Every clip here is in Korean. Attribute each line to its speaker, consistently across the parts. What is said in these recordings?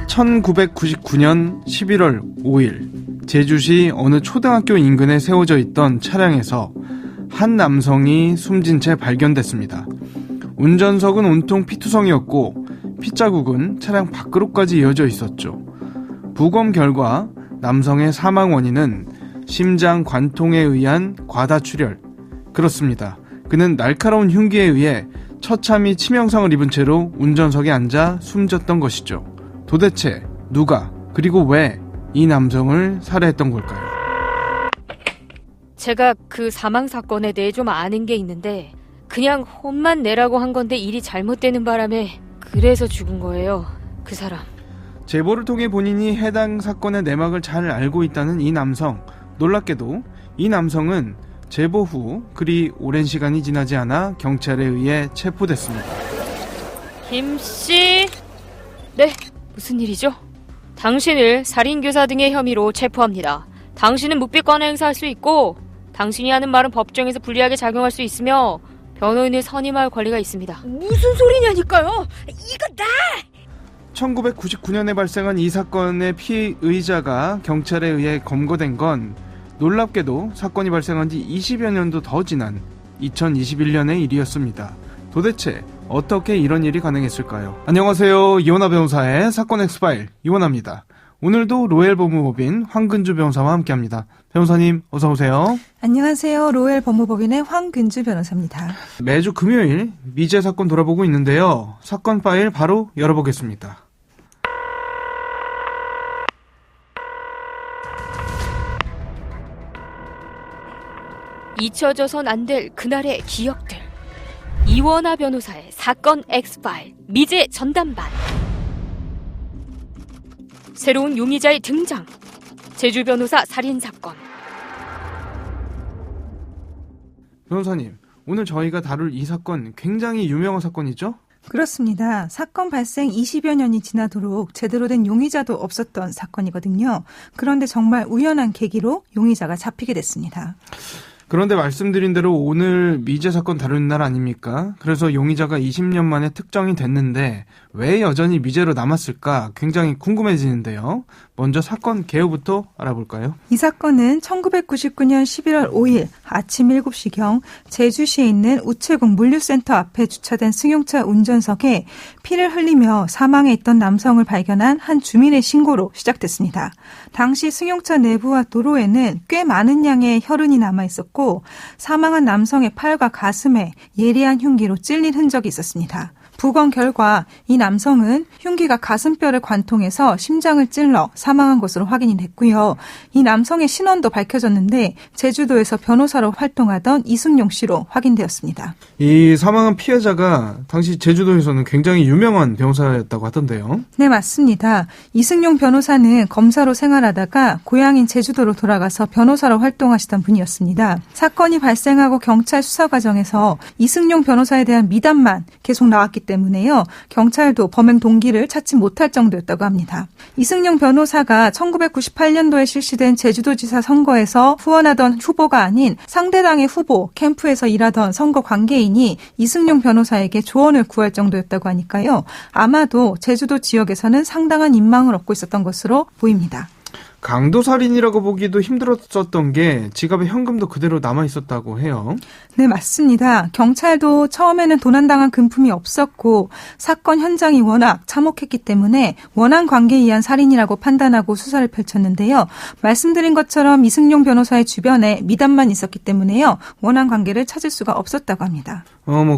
Speaker 1: 1999년 11월 5일 제주시 어느 초등학교 인근에 세워져 있던 차량에서 한 남성이 숨진 채 발견됐습니다. 운전석은 온통 피투성이었고 핏자국은 차량 밖으로까지 이어져 있었죠. 부검 결과 남성의 사망 원인은 심장 관통에 의한 과다출혈. 그렇습니다. 그는 날카로운 흉기에 의해 처참히 치명상을 입은 채로 운전석에 앉아 숨졌던 것이죠. 도대체 누가 그리고 왜 이 남성을 살해했던 걸까요?
Speaker 2: 제가 그 사망 사건에 대해 좀 아는 게 있는데 그냥 혼만 내라고 한 건데 일이 잘못되는 바람에 그래서 죽은 거예요. 그 사람.
Speaker 1: 제보를 통해 본인이 해당 사건의 내막을 잘 알고 있다는 이 남성. 놀랍게도 이 남성은 제보 후 그리 오랜 시간이 지나지 않아 경찰에 의해 체포됐습니다.
Speaker 2: 김씨? 네, 무슨 일이죠? 당신을 살인교사 등의 혐의로 체포합니다. 당신은 묵비권을 행사할 수 있고 당신이 하는 말은 법정에서 불리하게 작용할 수 있으며 변호인을 선임할 권리가 있습니다.
Speaker 3: 무슨 소리냐니까요? 이거 나!
Speaker 1: 1999년에 발생한 이 사건의 피의자가 경찰에 의해 검거된 건 놀랍게도 사건이 발생한 지 20여 년도 더 지난 2021년의 일이었습니다. 도대체 어떻게 이런 일이 가능했을까요? 안녕하세요. 이원하 변호사의 사건 엑스파일 이원하입니다. 오늘도 로엘 법무법인 황근주 변호사와 함께합니다. 변호사님 어서 오세요.
Speaker 4: 안녕하세요. 로엘 법무법인의 황근주 변호사입니다.
Speaker 1: 매주 금요일 미제 사건 돌아보고 있는데요. 사건 파일 바로 열어보겠습니다.
Speaker 2: 잊혀져선 안 될 그날의 기억들. 이원하 변호사의 사건 엑스파일 미제 전담반. 새로운 용의자의 등장. 제주 변호사 살인사건.
Speaker 1: 변호사님, 오늘 저희가 다룰 이 사건 굉장히 유명한 사건이죠?
Speaker 4: 그렇습니다. 사건 발생 20여 년이 지나도록 제대로 된 용의자도 없었던 사건이거든요. 그런데 정말 우연한 계기로 용의자가 잡히게 됐습니다.
Speaker 1: 그런데 말씀드린 대로 오늘 미제 사건 다루는 날 아닙니까? 그래서 용의자가 20년 만에 특정이 됐는데 왜 여전히 미제로 남았을까 굉장히 궁금해지는데요. 먼저 사건 개요부터 알아볼까요?
Speaker 4: 이 사건은 1999년 11월 5일 아침 7시경 제주시에 있는 우체국 물류센터 앞에 주차된 승용차 운전석에 피를 흘리며 사망해 있던 남성을 발견한 한 주민의 신고로 시작됐습니다. 당시 승용차 내부와 도로에는 꽤 많은 양의 혈흔이 남아있었고 사망한 남성의 팔과 가슴에 예리한 흉기로 찔린 흔적이 있었습니다. 부검 결과 이 남성은 흉기가 가슴뼈를 관통해서 심장을 찔러 사망한 것으로 확인이 됐고요. 이 남성의 신원도 밝혀졌는데 제주도에서 변호사로 활동하던 이승용 씨로 확인되었습니다.
Speaker 1: 이 사망한 피해자가 당시 제주도에서는 굉장히 유명한 변호사였다고 하던데요.
Speaker 4: 네, 맞습니다. 이승용 변호사는 검사로 생활하다가 고향인 제주도로 돌아가서 변호사로 활동하시던 분이었습니다. 사건이 발생하고 경찰 수사 과정에서 이승용 변호사에 대한 미담만 계속 나왔기 때문에요. 경찰도 범행 동기를 찾지 못할 정도였다고 합니다. 이승용 변호사가 1998년도에 실시된 제주도지사 선거에서 후원하던 후보가 아닌 상대당의 후보 캠프에서 일하던 선거 관계인이 이승용 변호사에게 조언을 구할 정도였다고 하니까요. 아마도 제주도 지역에서는 상당한 인망을 얻고 있었던 것으로 보입니다.
Speaker 1: 강도살인이라고 보기도 힘들었었던 게 지갑에 현금도 그대로 남아있었다고 해요.
Speaker 4: 네, 맞습니다. 경찰도 처음에는 도난당한 금품이 없었고 사건 현장이 워낙 참혹했기 때문에 원한 관계에 의한 살인이라고 판단하고 수사를 펼쳤는데요. 말씀드린 것처럼 이승용 변호사의 주변에 미담만 있었기 때문에요. 원한 관계를 찾을 수가 없었다고 합니다.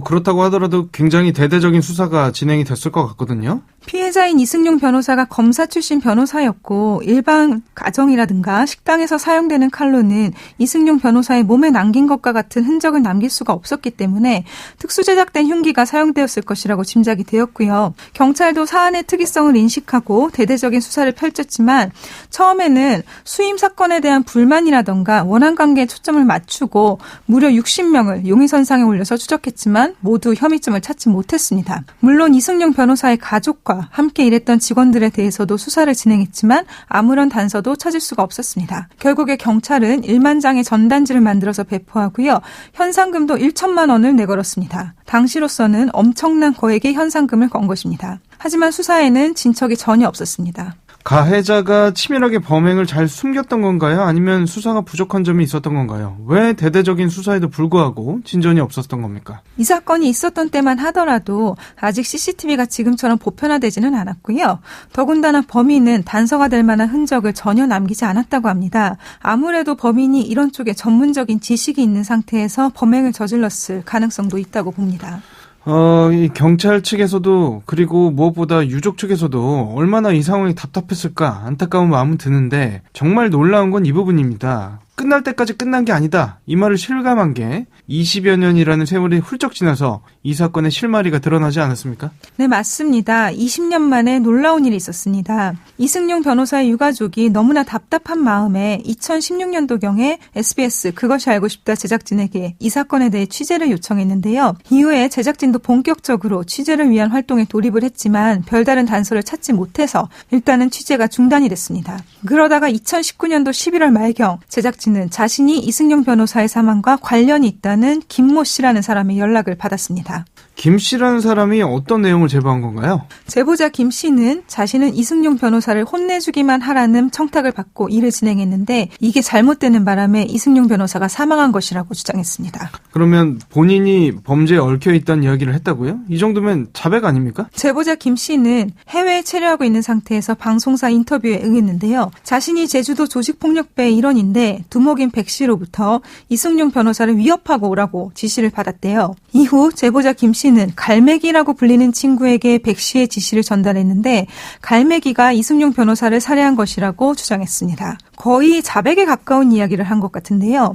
Speaker 1: 그렇다고 하더라도 굉장히 대대적인 수사가 진행이 됐을 것 같거든요.
Speaker 4: 피해자인 이승용 변호사가 검사 출신 변호사였고 일반 가정이라든가 식당에서 사용되는 칼로는 이승용 변호사의 몸에 남긴 것과 같은 흔적을 남길 수가 없었기 때문에 특수 제작된 흉기가 사용되었을 것이라고 짐작이 되었고요. 경찰도 사안의 특이성을 인식하고 대대적인 수사를 펼쳤지만 처음에는 수임 사건에 대한 불만이라든가 원한 관계에 초점을 맞추고 무려 60명을 용의선상에 올려서 추적했지만 모두 혐의점을 찾지 못했습니다. 물론 이승용 변호사의 가족과 함께 일했던 직원들에 대해서도 수사를 진행했지만 아무런 단서도 찾아도 찾을 수가 없었습니다. 결국에 경찰은 1만 장의 전단지를 만들어서 배포하고요. 현상금도 1천만 원을 내걸었습니다. 당시로서는 엄청난 거액의 현상금을 건 것입니다. 하지만 수사에는 진척이 전혀 없었습니다.
Speaker 1: 가해자가 치밀하게 범행을 잘 숨겼던 건가요? 아니면 수사가 부족한 점이 있었던 건가요? 왜 대대적인 수사에도 불구하고 진전이 없었던 겁니까?
Speaker 4: 이 사건이 있었던 때만 하더라도 아직 CCTV가 지금처럼 보편화되지는 않았고요. 더군다나 범인은 단서가 될 만한 흔적을 전혀 남기지 않았다고 합니다. 아무래도 범인이 이런 쪽에 전문적인 지식이 있는 상태에서 범행을 저질렀을 가능성도 있다고 봅니다.
Speaker 1: 이 경찰 측에서도 그리고 무엇보다 유족 측에서도 얼마나 이 상황이 답답했을까 안타까운 마음은 드는데 정말 놀라운 건 이 부분입니다. 끝날 때까지 끝난 게 아니다. 이 말을 실감한 게 20여 년이라는 세월이 훌쩍 지나서 이 사건의 실마리가 드러나지 않았습니까?
Speaker 4: 네, 맞습니다. 20년 만에 놀라운 일이 있었습니다. 이승용 변호사의 유가족이 너무나 답답한 마음에 2016년도경에 SBS 그것이 알고 싶다 제작진에게 이 사건에 대해 취재를 요청했는데요. 이후에 제작진도 본격적으로 취재를 위한 활동에 돌입을 했지만 별다른 단서를 찾지 못해서 일단은 취재가 중단이 됐습니다. 그러다가 2019년도 11월 말경 제작진은 자신이 이승용 변호사의 사망과 관련이 있다는 김모 씨라는 사람의 연락을 받았습니다.
Speaker 1: 김 씨라는 사람이 어떤 내용을 제보한 건가요?
Speaker 4: 제보자 김 씨는 자신은 이승용 변호사를 혼내주기만 하라는 청탁을 받고 일을 진행했는데 이게 잘못되는 바람에 이승용 변호사가 사망한 것이라고 주장했습니다.
Speaker 1: 그러면 본인이 범죄에 얽혀있다는 이야기를 했다고요? 이 정도면 자백 아닙니까?
Speaker 4: 제보자 김 씨는 해외에 체류하고 있는 상태에서 방송사 인터뷰에 응했는데요. 자신이 제주도 조직폭력배의 일원인데 두목인 백 씨로부터 이승용 변호사를 위협하고 오라고 지시를 받았대요. 이후 제보자 김 씨는 갈매기라고 불리는 친구에게 백 씨의 지시를 전달했는데 갈매기가 이승용 변호사를 살해한 것이라고 주장했습니다. 거의 자백에 가까운 이야기를 한 것 같은데요.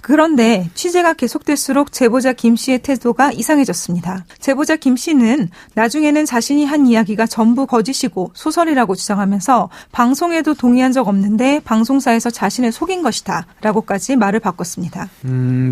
Speaker 4: 그런데 취재가 계속될수록 제보자 김 씨의 태도가 이상해졌습니다. 제보자 김 씨는 나중에는 자신이 한 이야기가 전부 거짓이고 소설이라고 주장하면서 방송에도 동의한 적 없는데 방송사에서 자신을 속인 것이다 라고까지 말을 바꿨습니다.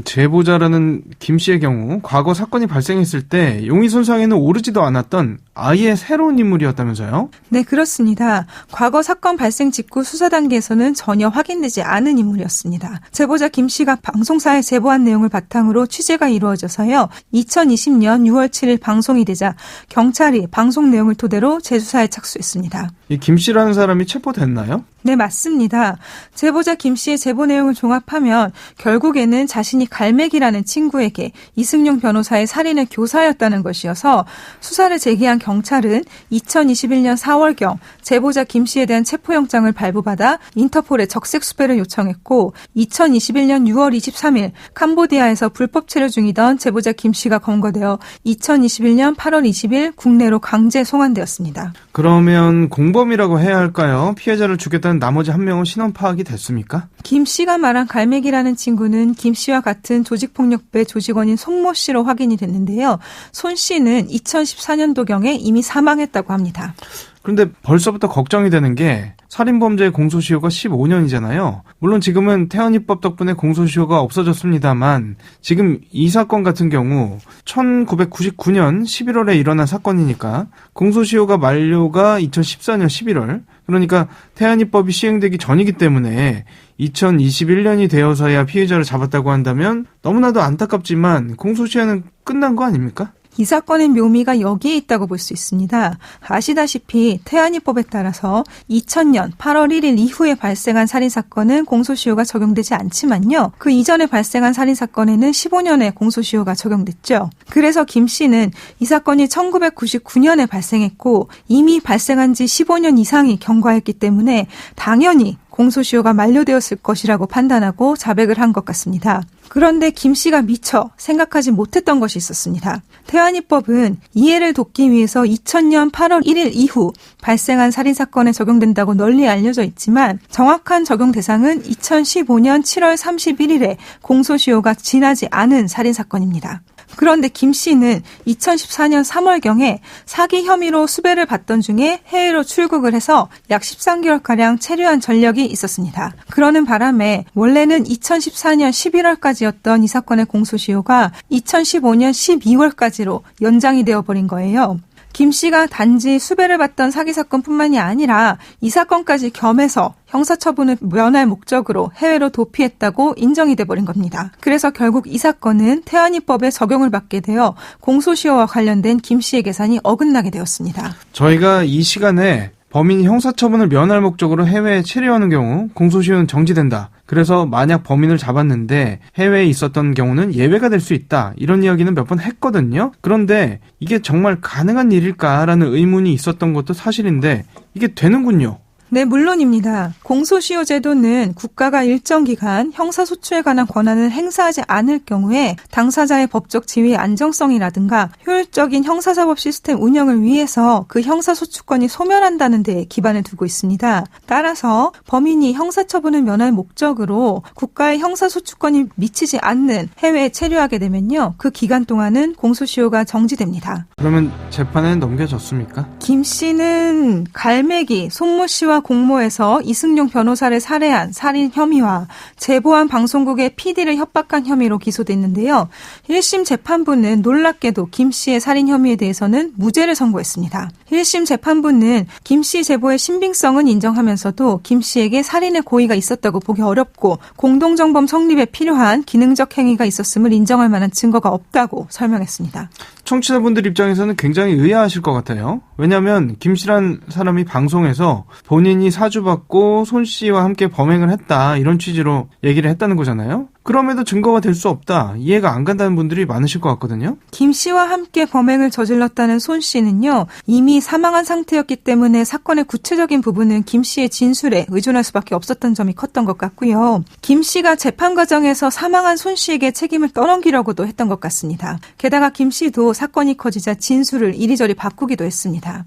Speaker 1: 제보자라는 김 씨의 경우 과거 사건이 발생했을 때 용의선상에는 오르지도 않았던 아예 새로운 인물이었다면서요?
Speaker 4: 네, 그렇습니다. 과거 사건 발생 직후 수사 단계에서는 전혀 확인되지 않은 인물이었습니다. 제보자 김 씨가 방송사에 제보한 내용을 바탕으로 취재가 이루어져서요. 2020년 6월 7일 방송이 되자 경찰이 방송 내용을 토대로 재수사에 착수했습니다.
Speaker 1: 이 김 씨라는 사람이 체포됐나요?
Speaker 4: 네, 맞습니다. 제보자 김 씨의 제보 내용을 종합하면 결국에는 자신이 갈매기라는 친구에게 이승용 변호사의 살인의 교사였다는 것이어서 수사를 제기한 경찰은 2021년 4월경 제보자 김 씨에 대한 체포영장을 발부받아 인터폴에 적색 수배를 요청했고 2021년 6월 23일 캄보디아에서 불법 체류 중이던 제보자 김 씨가 검거되어 2021년 8월 20일 국내로 강제 송환되었습니다.
Speaker 1: 그러면 공범이라고 해야 할까요? 피해자를 죽였다는 나머지 한 명은 신원 파악이 됐습니까?
Speaker 4: 김 씨가 말한 갈매기라는 친구는 김 씨와 같은 조직폭력배 조직원인 손모 씨로 확인이 됐는데요. 손 씨는 2014년도경에 이미 사망했다고 합니다.
Speaker 1: 그런데 벌써부터 걱정이 되는 게 살인범죄의 공소시효가 15년이잖아요. 물론 지금은 태안이법 덕분에 공소시효가 없어졌습니다만 지금 이 사건 같은 경우 1999년 11월에 일어난 사건이니까 공소시효가 만료가 2014년 11월 그러니까 태안이법이 시행되기 전이기 때문에 2021년이 되어서야 피해자를 잡았다고 한다면 너무나도 안타깝지만 공소시효는 끝난 거 아닙니까?
Speaker 4: 이 사건의 묘미가 여기에 있다고 볼 수 있습니다. 아시다시피 태안이법에 따라서 2000년 8월 1일 이후에 발생한 살인사건은 공소시효가 적용되지 않지만요. 그 이전에 발생한 살인사건에는 15년의 공소시효가 적용됐죠. 그래서 김 씨는 이 사건이 1999년에 발생했고 이미 발생한 지 15년 이상이 경과했기 때문에 당연히 공소시효가 만료되었을 것이라고 판단하고 자백을 한 것 같습니다. 그런데 김 씨가 미처 생각하지 못했던 것이 있었습니다. 태안이법은 이해를 돕기 위해서 2000년 8월 1일 이후 발생한 살인사건에 적용된다고 널리 알려져 있지만 정확한 적용 대상은 2015년 7월 31일에 공소시효가 지나지 않은 살인사건입니다. 그런데 김 씨는 2014년 3월경에 사기 혐의로 수배를 받던 중에 해외로 출국을 해서 약 13개월가량 체류한 전력이 있었습니다. 그러는 바람에 원래는 2014년 11월까지였던 이 사건의 공소시효가 2015년 12월까지로 연장이 되어버린 거예요. 김 씨가 단지 수배를 받던 사기 사건뿐만이 아니라 이 사건까지 겸해서 형사처분을 면할 목적으로 해외로 도피했다고 인정이 돼버린 겁니다. 그래서 결국 이 사건은 태안이법에 적용을 받게 되어 공소시효와 관련된 김 씨의 계산이 어긋나게 되었습니다.
Speaker 1: 저희가 이 시간에 범인이 형사처분을 면할 목적으로 해외에 체류하는 경우 공소시효는 정지된다. 그래서 만약 범인을 잡았는데 해외에 있었던 경우는 예외가 될 수 있다. 이런 이야기는 몇 번 했거든요. 그런데 이게 정말 가능한 일일까라는 의문이 있었던 것도 사실인데 이게 되는군요.
Speaker 4: 네, 물론입니다. 공소시효 제도는 국가가 일정 기간 형사소추에 관한 권한을 행사하지 않을 경우에 당사자의 법적 지위의 안정성이라든가 효율적인 형사사법 시스템 운영을 위해서 그 형사소추권이 소멸한다는 데에 기반을 두고 있습니다. 따라서 범인이 형사처분을 면할 목적으로 국가의 형사소추권이 미치지 않는 해외에 체류하게 되면요. 그 기간 동안은 공소시효가 정지됩니다.
Speaker 1: 그러면 재판에 넘겨졌습니까?
Speaker 4: 김 씨는 갈매기, 손모 씨와 공모해서 이승용 변호사를 살해한 살인 혐의와 제보한 방송국의 PD를 협박한 혐의로 기소됐는데요. 1심 재판부는 놀랍게도 김 씨의 살인 혐의에 대해서는 무죄를 선고했습니다. 1심 재판부는 김 씨 제보의 신빙성은 인정하면서도 김 씨에게 살인의 고의가 있었다고 보기 어렵고 공동정범 성립에 필요한 기능적 행위가 있었음을 인정할 만한 증거가 없다고 설명했습니다.
Speaker 1: 청취자분들 입장에서는 굉장히 의아하실 것 같아요. 왜냐하면 김 씨란 사람이 방송에서 본인이 사주받고 손 씨와 함께 범행을 했다 이런 취지로 얘기를 했다는 거잖아요. 그럼에도 증거가 될 수 없다. 이해가 안 간다는 분들이 많으실 것 같거든요.
Speaker 4: 김 씨와 함께 범행을 저질렀다는 손 씨는요. 이미 사망한 상태였기 때문에 사건의 구체적인 부분은 김 씨의 진술에 의존할 수밖에 없었던 점이 컸던 것 같고요. 김 씨가 재판 과정에서 사망한 손 씨에게 책임을 떠넘기려고도 했던 것 같습니다. 게다가 김 씨도 사건이 커지자 진술을 이리저리 바꾸기도 했습니다.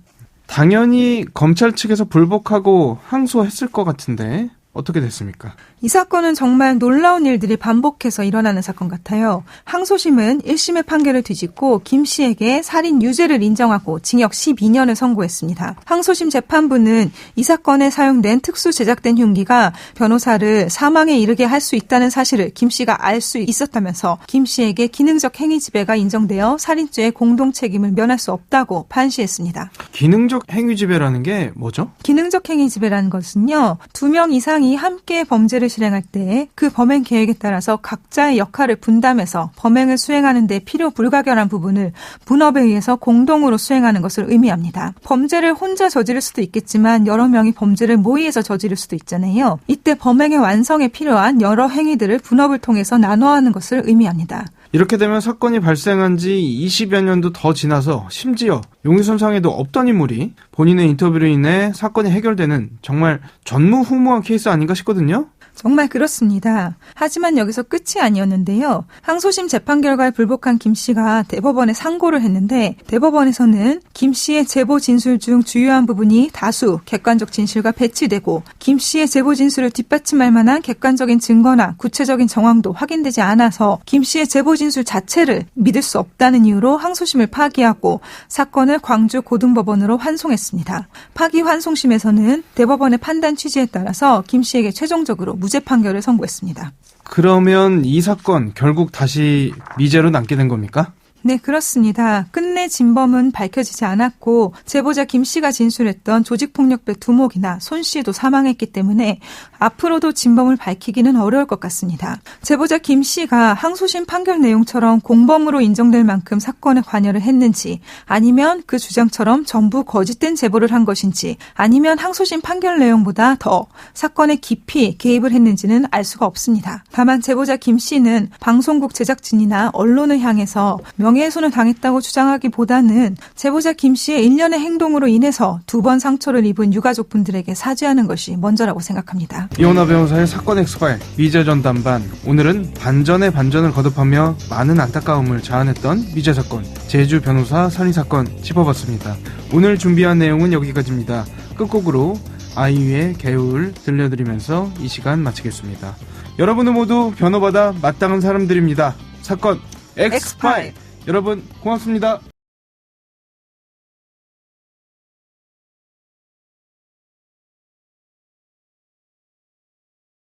Speaker 1: 당연히 검찰 측에서 불복하고 항소했을 것 같은데 어떻게 됐습니까?
Speaker 4: 이 사건은 정말 놀라운 일들이 반복해서 일어나는 사건 같아요. 항소심은 1심의 판결을 뒤집고 김 씨에게 살인 유죄를 인정하고 징역 12년을 선고했습니다. 항소심 재판부는 이 사건에 사용된 특수 제작된 흉기가 변호사를 사망에 이르게 할 수 있다는 사실을 김 씨가 알 수 있었다면서 김 씨에게 기능적 행위 지배가 인정되어 살인죄의 공동 책임을 면할 수 없다고 판시했습니다.
Speaker 1: 기능적 행위 지배라는 게 뭐죠?
Speaker 4: 기능적 행위 지배라는 것은요. 2명 이상이 함께 범죄를 실행할 때 그 범행 계획에 따라서 각자의 역할을 분담해서 범행을 수행하는 데 필요 불가결한 부분을 분업에 의해서 공동으로 수행하는 것을 의미합니다. 범죄를 혼자 저지를 수도 있겠지만 여러 명이 범죄를 모의해서 저지를 수도 있잖아요. 이때 범행의 완성에 필요한 여러 행위들을 분업을 통해서 나눠하는 것을 의미합니다.
Speaker 1: 이렇게 되면 사건이 발생한 지 20여 년도 더 지나서 심지어 용의선상에도 없던 인물이 본인의 인터뷰로 인해 사건이 해결되는 정말 전무후무한 케이스 아닌가 싶거든요.
Speaker 4: 정말 그렇습니다. 하지만 여기서 끝이 아니었는데요. 항소심 재판 결과에 불복한 김 씨가 대법원에 상고를 했는데 대법원에서는 김 씨의 제보 진술 중 주요한 부분이 다수 객관적 진실과 배치되고 김 씨의 제보 진술을 뒷받침할 만한 객관적인 증거나 구체적인 정황도 확인되지 않아서 김 씨의 제보 진술 자체를 믿을 수 없다는 이유로 항소심을 파기하고 사건을 광주 고등법원으로 환송했습니다. 파기 환송심에서는 대법원의 판단 취지에 따라서 김 씨에게 최종적으로 무죄 판결을 선고했습니다.
Speaker 1: 그러면 이 사건 결국 다시 미제로 남게 된 겁니까?
Speaker 4: 네, 그렇습니다. 끝내 진범은 밝혀지지 않았고 제보자 김 씨가 진술했던 조직폭력배 두목이나 손 씨도 사망했기 때문에 앞으로도 진범을 밝히기는 어려울 것 같습니다. 제보자 김 씨가 항소심 판결 내용처럼 공범으로 인정될 만큼 사건에 관여를 했는지 아니면 그 주장처럼 전부 거짓된 제보를 한 것인지 아니면 항소심 판결 내용보다 더 사건에 깊이 개입을 했는지는 알 수가 없습니다. 다만 제보자 김 씨는 방송국 제작진이나 언론을 향해서 명예훼손을 당했다고 주장하기보다는 제보자 김 씨의 일련의 행동으로 인해서 2번 상처를 입은 유가족분들에게 사죄하는 것이 먼저라고 생각합니다.
Speaker 1: 이혼아 변호사의 사건 엑스파일 미제 전담반, 오늘은 반전의 반전을 거듭하며 많은 안타까움을 자아냈던 미제 사건, 제주 변호사 살인사건 짚어봤습니다. 오늘 준비한 내용은 여기까지입니다. 끝곡으로 아이유의 개울 들려드리면서 이 시간 마치겠습니다. 여러분은 모두 변호받아 마땅한 사람들입니다. 사건 엑스파일, 여러분 고맙습니다.